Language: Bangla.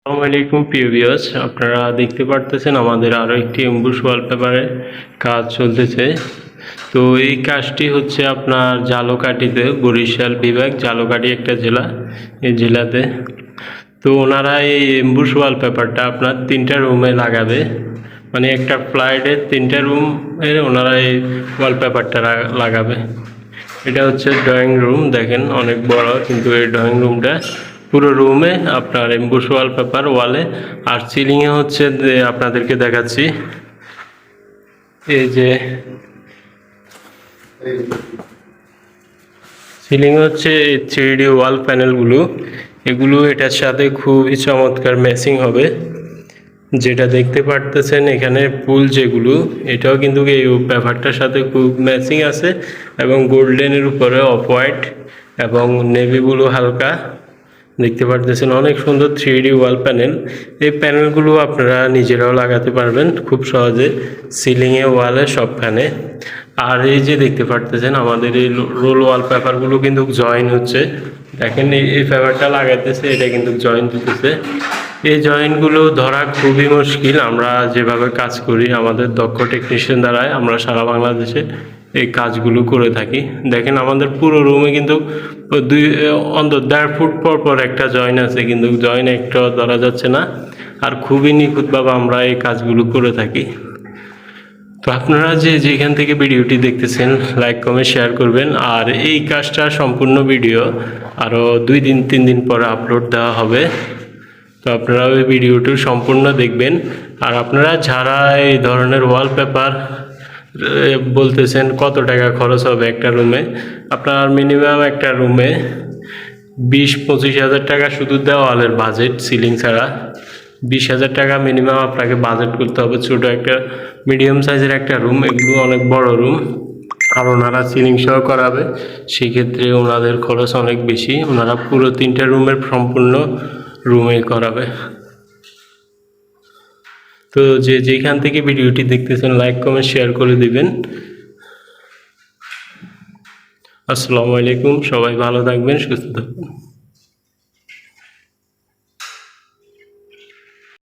আসসালামু আলাইকুম প্রিয় ভিউয়ার্স, আপনারা দেখতে পারতেছেন আমাদের আরও একটি এমবুশ ওয়ালপেপারের কাজ চলতেছে। তো এই কাজটি হচ্ছে আপনার ঝালকাঠিতে, বরিশাল বিভাগ, ঝালকাঠি একটা জেলা, এই জেলাতে। তো ওনারা এই এমবুশ ওয়ালপেপারটা আপনার 3টা রুমে লাগাবে, মানে একটা ফ্ল্যাটের 3টা রুমে ওনারা এই ওয়ালপেপারটা লাগাবে। এটা হচ্ছে ড্রয়িং রুম, দেখেন অনেক বড়, কিন্তু এই ড্রয়িং রুমটা পুরো রুমে আপনার এমবুশ ওয়ালপেপার ওয়ালে। আর সিলিংয়ে হচ্ছে যে আপনাদেরকে দেখাচ্ছি, এই যে সিলিং হচ্ছে এই 3D ওয়াল প্যানেলগুলো, এগুলো এটার সাথে খুবই চমৎকার ম্যাচিং হবে। যেটা দেখতে পারতেছেন এখানে ফুল যেগুলো, এটাও কিন্তু এই পেপারটার সাথে খুব ম্যাচিং আছে, এবং গোল্ডেনের উপরে অফ হোয়াইট এবং নেভি ব্লু হালকা দেখতে পারতেছেন। অনেক সুন্দর 3D ওয়াল প্যানেল। এই প্যানেলগুলো আপনারা নিজেরাও লাগাতে পারবেন খুব সহজে, সিলিংয়ে, ওয়ালে, সবখানে। আর এই যে দেখতে পারতেছেন আমাদের এই রোল ওয়ালপেপারগুলো কিন্তু জয়েন হচ্ছে, দেখেন এই পেপারটা লাগাইতেছে, এটা কিন্তু জয়েন দিতেছে। এই জয়েন্টগুলো ধরা খুবই মুশকিল। আমরা যেভাবে কাজ করি আমাদের দক্ষ টেকনিশিয়ান দ্বারাই আমরা সারা বাংলাদেশে এই কাজগুলো করে থাকি। দেখেন আমাদের পুরো রুমে কিন্তু অন্তত 1.5 ফুট পর পর একটা জয়েন আছে, কিন্তু জয়েন একটাও ধরা যাচ্ছে না। আর খুবই নিখুঁতভাবে আমরা এই কাজগুলো করে থাকি। তো আপনারা যেখান থেকে ভিডিওটি দেখতেছেন, লাইক কমেন্ট শেয়ার করবেন। আর এই কাজটা সম্পূর্ণ ভিডিও আরও 2-3 দিন পরে আপলোড দেওয়া হবে, তো আপনারা ওই ভিডিওটি সম্পূর্ণ দেখবেন। আর আপনারা যারা এই ধরনের ওয়ালপেপার বলতেছেন কত টাকা খরচ হবে একটা রুমে, আপনার মিনিমাম একটা রুমে 20-25 হাজার টাকা শুধু দেওয়ালের বাজেট, সিলিং ছাড়া 20,000 টাকা মিনিমাম আপনাকে বাজেট করতে হবে। ছোটো একটা মিডিয়াম সাইজের একটা রুম, এগুলো অনেক বড় রুম, আর ওনারা সিলিং সহ করাবে, সেক্ষেত্রে ওনাদের খরচ অনেক বেশি। ওনারা পুরো 3টা রুমের সম্পূর্ণ রুমে করাবে। তো যেখান থেকে ভিডিওটি দেখতেছেন লাইক কমেন্ট শেয়ার করে দিবেন। আসসালামু আলাইকুম, সবাই ভালো থাকবেন, সুস্থ থাকবেন।